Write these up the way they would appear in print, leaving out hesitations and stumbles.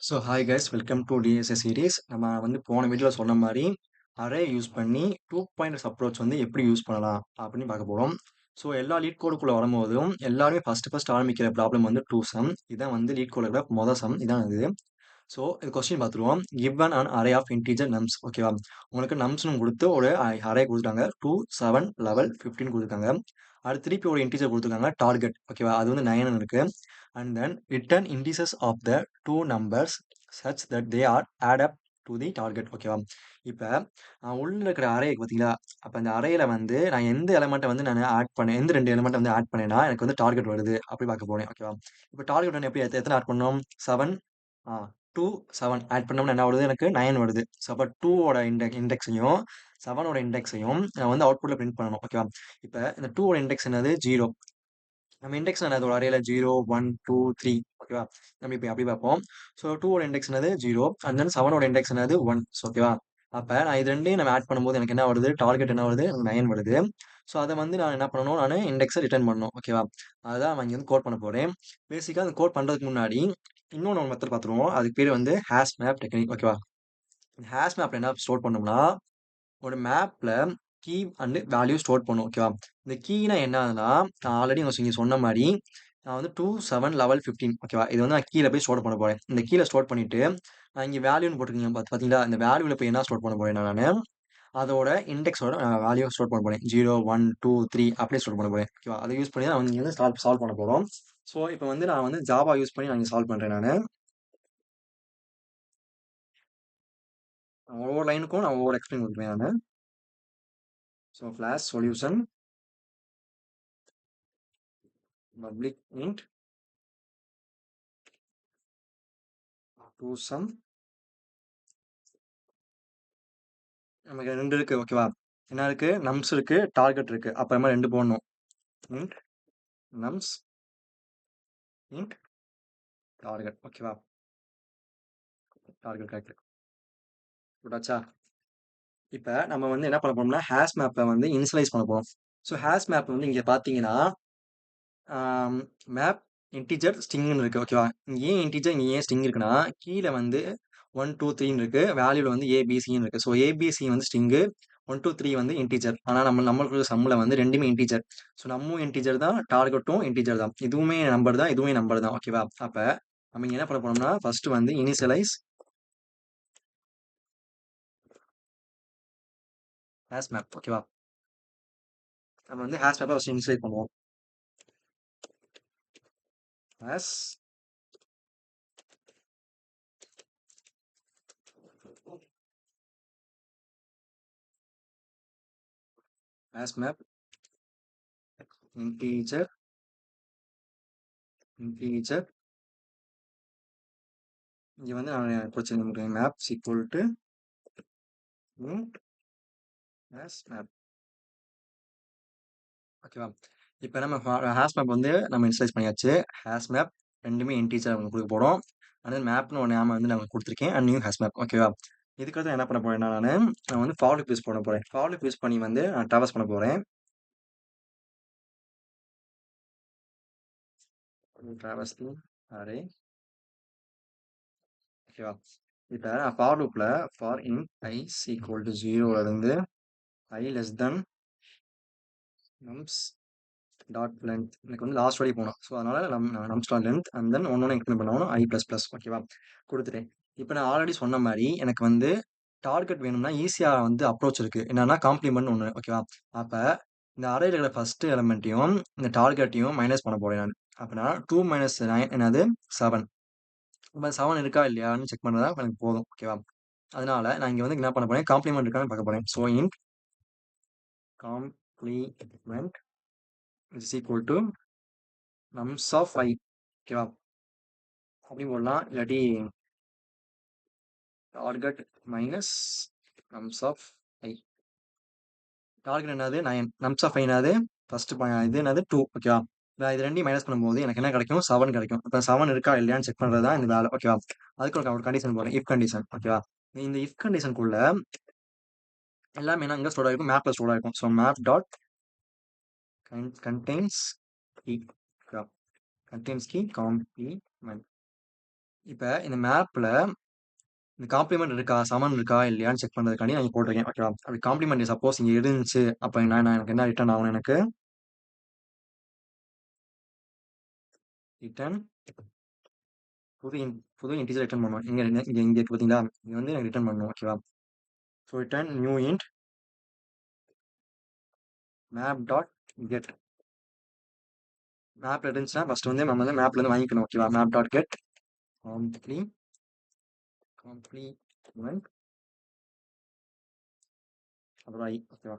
So hi guys welcome to TDS series. நம்ம வந்து போன வீடியோவில் சொன்ன மாதிரி அரே யூஸ் பண்ணி டூ பாயிண்டர்ஸ் அப்ரோச் வந்து எப்படி யூஸ் பண்ணலாம் அப்படின்னு பார்க்க போகிறோம். ஸோ எல்லா லீட் கோடுக்குள்ளே வரும்போதும் எல்லாருமே ஃபர்ஸ்ட் ஆரம்பிக்கிற ப்ராப்ளம் வந்து டூ சம். இதான் வந்து லீட் கோடில் மொதல் சம் இதான் இது. ஸோ இது கொஸ்டின் பார்த்துருவோம். Given an array of integer nums. ஓகேவா, உங்களுக்கு நம்ஸ்னு கொடுத்து ஒரு அரே கொடுத்துட்டாங்க. 2, 7, 11, 15 கொடுத்துருக்காங்க. அடுத்து திருப்பி ஒரு இன்டீஜர் கொடுத்துருக்காங்க டார்கெட். ஓகேவா, அது வந்து 9 இருக்கு. And then return indices of the two numbers such that they are add up to the target. ஓகேவா, இப்போ உள்ள இருக்கிற அரே பார்த்தீங்களா, அப்போ அந்த அரேல வந்து நான் எந்த எலமெண்ட்டை வந்து நான் ஆட் பண்ணேன், எந்த ரெண்டு எலமெண்ட்டை வந்து ஆட் பண்ணேன்னா எனக்கு வந்து டார்கெட் வருது அப்படி பார்க்க போறேன். ஓகேவா, இப்போ டார்கெட் வந்து எப்படி எத்தனை ஆட் பண்ணோம்? 7, 2, 7 ஆட் பண்ணோம்னா என்ன வருது? எனக்கு 9 வருது. ஸோ அப்போ 2ஓட இண்டெக்ஸையும் 7ஓட இண்டெக்ஸையும் நான் வந்து அவுட்புட்டில் பிரிண்ட் பண்ணணும். ஓகேவா, இப்போ இந்த 2ஓட இண்டெக்ஸ் என்னது? 0. நம்ம இண்டெக்ஸ் என்னது? ஒரு அரேல 0, 1, 2, 3. ஓகேவா, நம்ம இப்போ அப்படி பார்ப்போம். ஸோ 2ஓட இண்டெக்ஸ் என்னது? 0. அண்ட் தென் 7ஓட இண்டெக்ஸ் என்னது? 1. ஓகேவா, அப்போ நான் இது ரெண்டையும் நம்ம ஆட் பண்ணும்போது எனக்கு என்ன வருது? டார்கெட் என்ன வருது? 9 வருது. ஸோ அதை வந்து நான் என்ன பண்ணணும்? நான் இண்டெக்ஸை ரிட்டர்ன் பண்ணணும். ஓகேவா, அதுதான் நான் இங்கே வந்து கோட் பண்ண போகிறேன். பேசிக்காக அந்த கோட் பண்ணுறதுக்கு முன்னாடி இன்னொன்று ஒரு மெத்தட் பார்த்துருவோம். அதுக்கு பேர் வந்து ஹேஷ் மேப் டெக்னிக். ஓகேவா, ஹேஷ் மேப்ல என்ன ஸ்டோர் பண்ணோம்னா, ஒரு மேப்ல கீ அண்ட் வேல்யூ ஸ்டோர் பண்ணும். ஓகேவா, இந்த கீனா என்னதுன்னா, நான் ஆல்ரெடி இங்கே சொன்ன மாதிரி நான் வந்து 2, 7, 11, 15. ஓகேவா, இது வந்து நான் கீழே போய் ஸ்டோர் பண்ண போறேன். இந்த கீழே ஸ்டோர் பண்ணிட்டு நான் இங்கே வேல்யூன்னு போட்டிருக்கீங்க பார்த்தீங்களா, இந்த வேல்யூல போய் என்ன ஸ்டோர் பண்ண போறேன்? நான் அதோட இண்டெக்ஸோட வேல்யூ ஸ்டோர் பண்ண போறேன். 0, 1, 2, 3 அப்படியே ஸ்டோர் பண்ண போறேன். ஓகேவா, அதை யூஸ் பண்ணி தான் இங்கே வந்து சால்வ் பண்ண போறோம். ஸோ இப்போ வந்து நான் வந்து ஜாவா யூஸ் பண்ணி நான் இங்கே சால்வ் பண்றேன். ஒவ்வொரு லைனுக்கும் நான் ஒவ்வொரு எக்ஸ்பிளைன் கொடுப்பேன். So flash solution public int two sum. நமக்கு ரெண்டு இருக்கு. ஓகேவா, என்ன இருக்கு? நம்ஸ் இருக்கு, டார்கெட் இருக்கு. அப்புறமா ரெண்டு போடணும். Int nums, int target. ஓகேவா, டார்கெட் கரெக்ட் போட்டாச்சா? இப்போ நம்ம வந்து என்ன பண்ண போறோம்னா, ஹேஷ் மேப்பை வந்து இனிஷியலைஸ் பண்ண போறோம். ஸோ ஹேஷ் மேப் வந்து இங்கே பார்த்தீங்கன்னா மேப் இன்டிஜர் ஸ்ட்ரிங்னு இருக்கு. ஓகேவா, இங்க ஏன் இன்டிஜர், இங்கே ஏன் ஸ்ட்ரிங் இருக்குன்னா, கீழே வந்து 1, 2, 3 இருக்கு, வேல்யூல வந்து ஏபிசின்னு இருக்கு. ஸோ ஏபிசி வந்து ஸ்ட்ரிங்கு, 1, 2, 3 வந்து இன்டிஜர். ஆனால் நம்மளுக்கு சம்மில் வந்து ரெண்டுமே இன்டிஜர். ஸோ நம்மும் இன்டிஜர் தான், டார்கெட்டும் இன்டிஜர் தான். இதுவுமே நம்பர் தான், இதுவுமே நம்பர் தான். ஓகேவா, அப்போ நம்ம இங்க என்ன பண்ண போறோம்னா, ஃபர்ஸ்ட் வந்து இனிஷியலைஸ் ஹேஷ் மேப். ஓகேவா, நம்ம வந்து ஹேஷ் மேப்பை ஃபர்ஸ்ட் இனிஷியலைஸ் பண்ணுவோம். Hash hash map integer integer. இங்க வந்து நான் குறிச்சு map equal to hash map. ஓகேவா, இப்போ நம்ம ஹேஷ் மேப் வந்து நம்ம இன்ஸ்டைஸ் பண்ணியாச்சு. ஹேஷ் மேப் ரெண்டுமே இன்டீஜர் அவங்க கொடுக்க போகிறோம். அண்ட் மேப்னு ஒரு நேம் வந்து நான் கொடுத்துருக்கேன். And new hash map. ஓகேவா, இதுக்கடுத்து என்ன பண்ண போறேன்னா, நான் வந்து ஃபார் லூப் யூஸ் பண்ண போறேன். ஃபார் லூப் யூஸ் பண்ணி வந்து நான் ட்ராவர்ஸ் பண்ண போறேன். Traverse array. ஓகேவா, இப்போ நான் ஃபார் லூப்ல for in i equal to 0ல இருந்து i less than nums dot length. எனக்கு வந்து லாஸ்ட் வரைக்கும் போகணும். ஸோ அதனால nums dot length and then ஒன்று இன்க்ரிமெண்ட் பண்ணணும் ஐ ப்ளஸ் ப்ளஸ். ஓகேவா, கொடுத்துட்டேன். இப்போ நான் ஆல்ரெடி சொன்ன மாதிரி எனக்கு வந்து டார்கெட் வேணும்னா ஈஸியாக வந்து அப்ரோச் இருக்கு. என்னன்னா காம்ப்ளிமெண்ட் ஒன்று. ஓகேவா, அப்போ இந்த அரேல இருக்கிற ஃபர்ஸ்ட் எலமெண்ட்டையும் இந்த டார்கெட்டையும் மைனஸ் பண்ண போறேன் நான். அப்படின்னா 2 - 9 என்னது? 7. இப்போ 7 இருக்கா இல்லையான்னு செக் பண்ணுறதா எனக்கு போதும். ஓகேவா, அதனால நான் இங்கே வந்து என்ன பண்ண போறேன்? காம்ப்ளிமெண்ட் இருக்கான்னு பார்க்க போறேன். So int complement is equal to nums of i. ஓகேவா, அப்படி போடலாம். இல்லாட்டி target minus nums of i. Target என்னது? 9. நம்ஸ் ஆஃப் ஐ என்னது? ஃபர்ஸ்ட் இது என்னது? 2. ஓகேவா, நான் இது ரெண்டையும் மைனஸ் பண்ணும்போது எனக்கு என்ன கிடைக்கும்? 7 கிடைக்கும். இப்போ 7 இருக்கா இல்லையான்னு செக் பண்ணுறது தான் இந்த வேலை. ஓகேவா, அதுக்கு ஒரு கண்டிஷன் போடுறேன், இஃப் கண்டிஷன். ஓகேவா, இந்த இஃப் கண்டிஷனுக்குள்ள எல்லாமே என்ன இங்கே ஸ்டோர் ஆயிருக்கும்? மேப்ல ஸ்டோர் ஆயிருக்கும். So map dot contains key. Contains key complement. இப்ப இந்த மேப்ல இந்த காம்ப்ளிமெண்ட் இருக்கா, சமன் இருக்கா இல்லையான்னு செக் பண்றதுக்காண்டி நான் இங்க போட்டிருக்கேன். ஓகேவா? அப்படி காம்ப்ளிமெண்ட் சப்போஸ் இங்க இருந்துச்சு, அப்ப நான் எனக்கு என்ன ரிட்டர்ன் ஆகணும் எனக்கு? ரிட்டர்ன் புது இன்டிஜர் ரிட்டர்ன் பண்ணணும். இங்க இங்க இங்க இங்க இருக்கு பார்த்தீங்களா? இது வந்து எனக்கு ரிட்டர்ன் பண்ணணும். ஓகேவா? So return new int map dot get. மேப்ல இருந்துச்சுன்னா ஃபர்ஸ்ட் வந்து நம்ம வந்து மேப்ல இருந்து வாங்கிக்கணும். ஓகேவா? மேப் டாட் கெட் காம்ப்ளி காம்ப்ளிமெண்ட் அப்புறம் ஐ. ஓகேவா?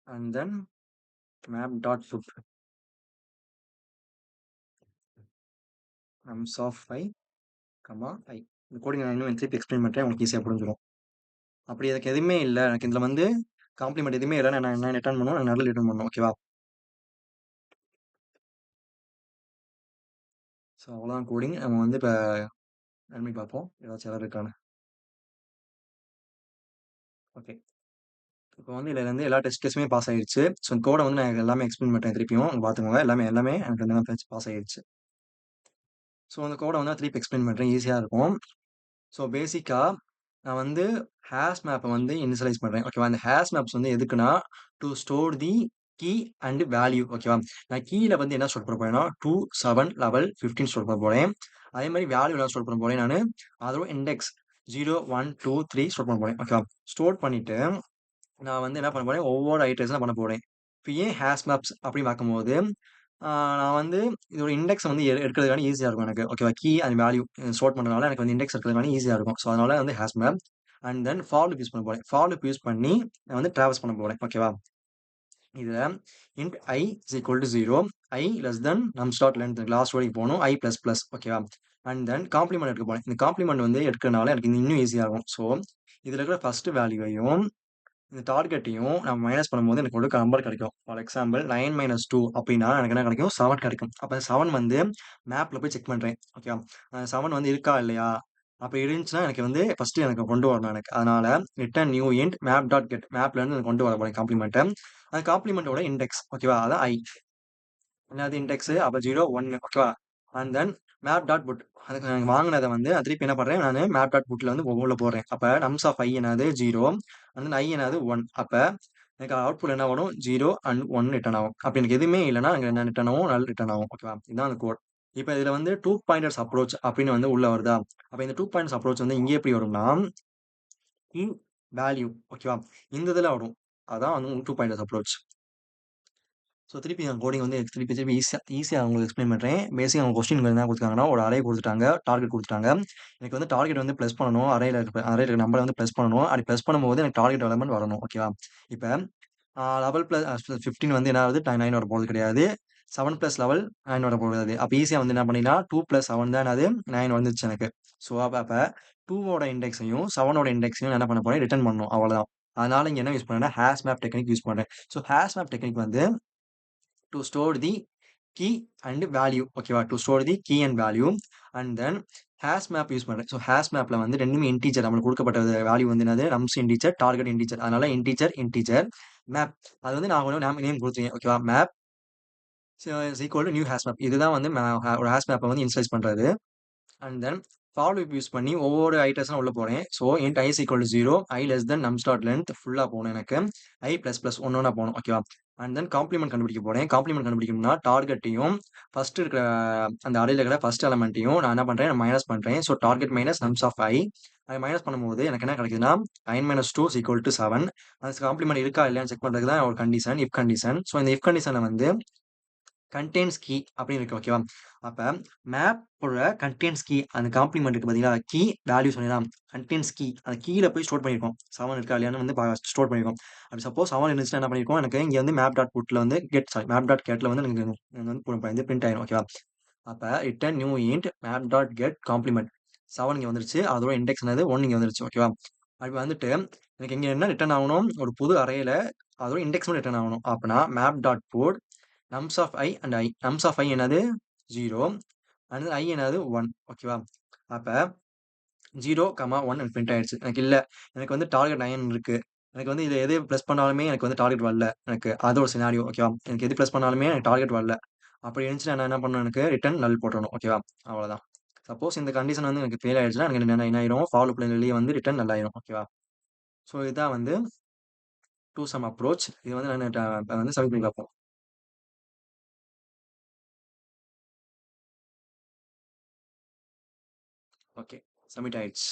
And then map dot put nums of i comma i. இந்த கோடிங் நான் இன்னும் திருப்பி எக்ஸ்பிளைன் பண்றேன், உங்களுக்கு ஈஸியா புரிஞ்சிடும். அப்படி எனக்கு எதுவுமே இல்ல, எனக்கு இதுல வந்து காம்ப்ளிமெண்ட் எதுவுமே இல்ல, நான் என்ன ரிட்டர்ன் பண்ணுவோம், நான் நல் ரிட்டர்ன் பண்ணுவோம். ஓகேவா? ஸோ அவ்வளோதான் கோடிங். நம்ம வந்து இப்போ ரன் பண்ணி பார்ப்போம் ஏதாச்சும் எரர் இருக்கான்னு. ஓகே. இப்போ வந்து இதுல இருந்து எல்லா டெஸ்ட் கேஸுமே பாஸ் ஆயிருச்சு. ஸோ கோடை வந்து நான் எல்லாமே எக்ஸ்பிளைன் பண்றேன் திருப்பியும் பார்த்துக்கோங்க. எல்லாமே எல்லாமே எனக்கு வந்து பாஸ் ஆயிருச்சு. ஸோ அந்த கோடை வந்து நான் திருப்பி எக்ஸ்பிளைன் பண்றேன், ஈஸியா இருக்கும். ஸோ பேசிக்கா நான் வந்து ஹேஷ் மேப்பை வந்து இனிஷியலைஸ் பண்றேன். ஓகேவா? இந்த ஹேஷ் மேப்ஸ் வந்து எதுக்குன்னா to store the key and value. ஓகேவா? நான் கீல வந்து என்ன ஸ்டோர் பண்ண போறேன்னா 2, 7, லெவல் 15 ஸ்டோர் பண்ண போறேன். அதே மாதிரி வேல்யூ எல்லாம் ஸ்டோர் பண்ண போறேன் நான். அதோட இண்டெக்ஸ் 0, 1, 2, 3 ஸ்டோர் பண்ண போறேன். ஓகேவா? ஸ்டோர் பண்ணிட்டு நான் வந்து என்ன பண்ண போறேன், ஒவ்வொரு ஐட்டரேஷனா பண்ண போறேன். இப்ப ஏன் ஹேஷ் மேப்ஸ் அப்படின்னு பார்க்கும்போது, நான் வந்து இதோட இண்டெக்ஸ் வந்து எடுக்கிறதுக்கான ஈஸியா இருக்கும் எனக்கு. ஓகேவா? கீ அண்ட் வேல்யூ ஸ்டோர் பண்றதுனால எனக்கு வந்து இண்டெக்ஸ் எடுக்கிறதுக்கான ஈஸியா இருக்கும். ஸோ அதனால வந்து hash map. And then for loop use பண்ண போறேன். ஃபார் லூப் யூஸ் பண்ணி நான் வந்து டிராவர்ஸ் பண்ண போறேன். ஓகேவா? இதுல int I is equal to 0, I less than nums dot length last வரைக்கும் போகணும், I plus plus. ஓகேவா? அண்ட் தென் காம்ப்ளிமெண்ட் எடுக்க போறேன். இந்த காம்ப்ளிமெண்ட் வந்து எடுக்கிறதுனால எனக்கு இன்னும் ஈஸியா இருக்கும். ஸோ இதுல இருக்கிற ஃபர்ஸ்ட் வேல்யூவையும் இந்த டார்கெட்டையும் நம்ம மைனஸ் பண்ணும்போது எனக்கு ஒரு நம்பர் கிடைக்கும். ஃபார் எக்ஸாம்பிள் 9 - 2 அப்படின்னா எனக்கு என்ன கிடைக்கும்? 7 கிடைக்கும். அப்ப 7 வந்து மேப்ல போய் செக் பண்றேன். ஓகே. 7 வந்து இருக்கா இல்லையா? அப்ப இருந்துச்சுன்னா எனக்கு வந்து ஃபர்ஸ்ட் எனக்கு கொண்டு வரணும் எனக்கு. அதனால return new int map dot get மேப்ல இருந்து எனக்கு கொண்டு வர போறேன் காம்ப்ளிமெண்ட்டை. அந்த காம்ப்ளிமெண்டோட இண்டெக்ஸ். ஓகேவா? அதான் ஐ. என்னது இண்டெக்ஸ்? அப்ப 0, 1. ஓகேவா? And then map dot put. அதுக்கு நான் வாங்குனத வந்து திருப்பி என்ன பண்றேன், நானு மேப் டாட் புட்ல வந்து உள்ள போடுறேன். அப்ப நம்ஸ் ஆஃப் ஐ என்னது 0, அண்ட் தென் ஐ என்னது 1. அப்ப எனக்கு அவுட்புட் என்ன வரும்? 0 அண்ட் 1 ரிட்டர்ன் ஆகும். அப்ப எனக்கு எதுவுமே இல்லைன்னா எனக்கு என்ன ரிட்டர்ன் ஆகும்? நல் ரிட்டர்ன் ஆகும். ஓகேவா? இதுதான் அந்த கோட். இப்ப இதுல வந்து 2 பாயிண்டர்ஸ் அப்ரோச் அப்படின்னு வந்து உள்ள வருதா? அப்ப இந்த 2 பாயிண்டர்ஸ் அப்ரோச் வந்து இங்க எப்படி வரும்னா, இன் வேல்யூ. ஓகேவா? இந்த இதுல வரும். அதான் வந்து 2 பாயிண்டர்ஸ் அப்ரோச். ஸோ திருப்பி நான் கோடிங் வந்து திருப்பி திருப்பி ஈஸியா உங்களுக்கு எக்ஸ்பிளைன் பண்றேன். பேசிக்கா அவங்க கொஸ்டின் என்ன குடுத்துருக்காங்கன்னா, ஒரு அரே குடுத்துட்டாங்க. டார்கெட் குடுத்துட்டாங்க. எனக்கு வந்து டார்கெட் வந்து பிளஸ் பண்ணணும். அரேல நம்பர வந்து பிளஸ் பண்ணணும். அப்படி பிளஸ் பண்ணும்போது எனக்கு டார்கெட் எலமென்ட் வரணும். ஓகேவா? இப்ப 11 பிளஸ் 15 வந்து என்ன ஆகுது? 9 வரப்போறது கிடையாது. 7 பிளஸ் லெவல் 9 வரப்போறது. அப்ப ஈஸியா வந்து என்ன பண்ணிடலாம், 2 பிளஸ் 7 தான் என்னது? 9 வந்துருச்சு எனக்கு. ஸோ அப்ப 2 ஓட இண்டெக்ஸையும் 7 ஓட இண்டெக்ஸையும் என்ன பண்ண போறேன்? ரிட்டர்ன் பண்ணணும். அவ்வளவுதான். அதனால இங்க என்ன யூஸ் பண்றேன்னா, ஹாஷ் மேப் டெக்னிக் யூஸ் பண்றேன். ஸோ ஹாஷ் மேப் டெக்னிக் வந்து to store the key and value. ஓகேவா? to store the key and value. and then hash map use பண்றேன். ஸோ hash mapல வந்து ரெண்டுமே இன்டீஜர். நம்மளுக்கு கொடுக்கப்பட்ட வேல்யூ வந்து என்னது? Nums integer, target integer. அதனால இன்டீஜர் இன்டீஜர் மேப். அது வந்து நான் ஒரு நேம் கொடுத்துருக்கேன். ஓகேவா? Map is equal to new hash map. இதுதான் வந்து ஒரு ஹாஷ் மேப்பை வந்து இனிஷியலைஸ் பண்றது. And then for loop use பண்ணி ஒவ்வொரு ஐட்டர்ஸும் உள்ள போறேன். So int I is equal to 0, I less than nums dot length ஃபுல்லா போகணும் எனக்கு. ஐ பிளஸ் பிளஸ் ஒன்னொன்னா போகணும். ஓகேவா? அண்ட் தென் காம்ப்ளிமெண்ட் கண்டுபிடிக்க போறேன். காம்ப்ளிமெண்ட் கண்டுபிடிக்கணும்னா டார்கெட்டையும் ஃபர்ஸ்ட் இருக்கிற அந்த அரேல இருக்கிற ஃபர்ஸ்ட் எலமெண்ட்டையும் நான் என்ன பண்றேன்? மைனஸ் பண்றேன். So target minus nums of i. அதை மைனஸ் பண்ணும்போது எனக்கு என்ன கிடைக்குதுன்னா 9 - 2 is equal to 7. அது காம்ப்ளிமெண்ட் இருக்கா இல்லையான்னு செக் பண்றதுக்கு தான் ஒரு கண்டிஷன், இஃப் கண்டிஷன். ஸோ இந்த இஃப் கண்டிஷனை வந்து கண்டெய்ன்ஸ் கீ அப்படின்னு இருக்கு. ஓகேவா? அப்ப மேப்போட கண்டெய்ன்ஸ் கீ அந்த காம்ப்ளிமெண்ட் இருக்கு பாத்தீங்களா? கீ வேல்யூ சொன்னீங்கன்னா கண்டெய்ன்ஸ் கீ அந்த கீல போய் ஸ்டோர் பண்ணிருக்கோம். 7 இருக்கா இல்லையான்னு வந்து ஸ்டோர் பண்ணிருக்கோம். அப்படி சப்போஸ் 7 இருந்துச்சுன்னா என்ன பண்ணிருக்கோம்? எனக்கு இங்க வந்து மேப் டாட் புட்ல வந்து மேப் டாட் கெட்ல வந்து எனக்கு வந்து பிரிண்ட் ஆயிரும். ஓகேவா? அப்ப return new int map dot get complement 7 இங்க வந்துருச்சு. அதோட இண்டெக்ஸ் என்னது? 1 இங்க வந்துருச்சு. ஓகேவா? அப்படி வந்துட்டு எனக்கு இங்க என்ன ரிட்டர்ன் ஆகணும்? ஒரு புது அரேல அதோட இண்டெக்ஸ் மட்டும் ரிட்டர்ன் ஆகணும். அப்பனா map dot put nums of i and i. Nums of i என்னது? 0 அண்ட் ஐ என்னது? 1. ஓகேவா? அப்ப 0, 1 பிரிண்ட் ஆயிடுச்சு. எனக்கு இல்ல. எனக்கு வந்து டார்கெட் 9 இருக்கு. எனக்கு வந்து இத எது ப்ளஸ் பண்ணாலுமே எனக்கு வந்து டார்கெட் வரல. எனக்கு அது ஒரு சினாரியோ ஓகேவா? எனக்கு எது ப்ளஸ் பண்ணாலுமே எனக்கு டார்கெட் வரல. அப்படி இருந்துச்சுன்னா நான் என்ன பண்ணணும் எனக்கு ரிட்டர்ன் நல் போட்டுறணும். ஓகேவா? அவ்வளோதான். சப்போஸ் இந்த கண்டிஷன் வந்து எனக்கு ஃபெயில் ஆயிடுச்சுன்னா, எனக்கு என்ன ஆயிரும்? ஃபார் லூப்ல வெளிய வந்து ரிட்டர்ன் நல் ஆயிரும். ஓகேவா? ஸோ இதான் வந்து 2 சம் அப்ரோச். இது வந்து நான் வந்து சப்மிட் பண்ணி பார்ப்போம். ஓகே. சப்மிட் ஆயிடுச்சு.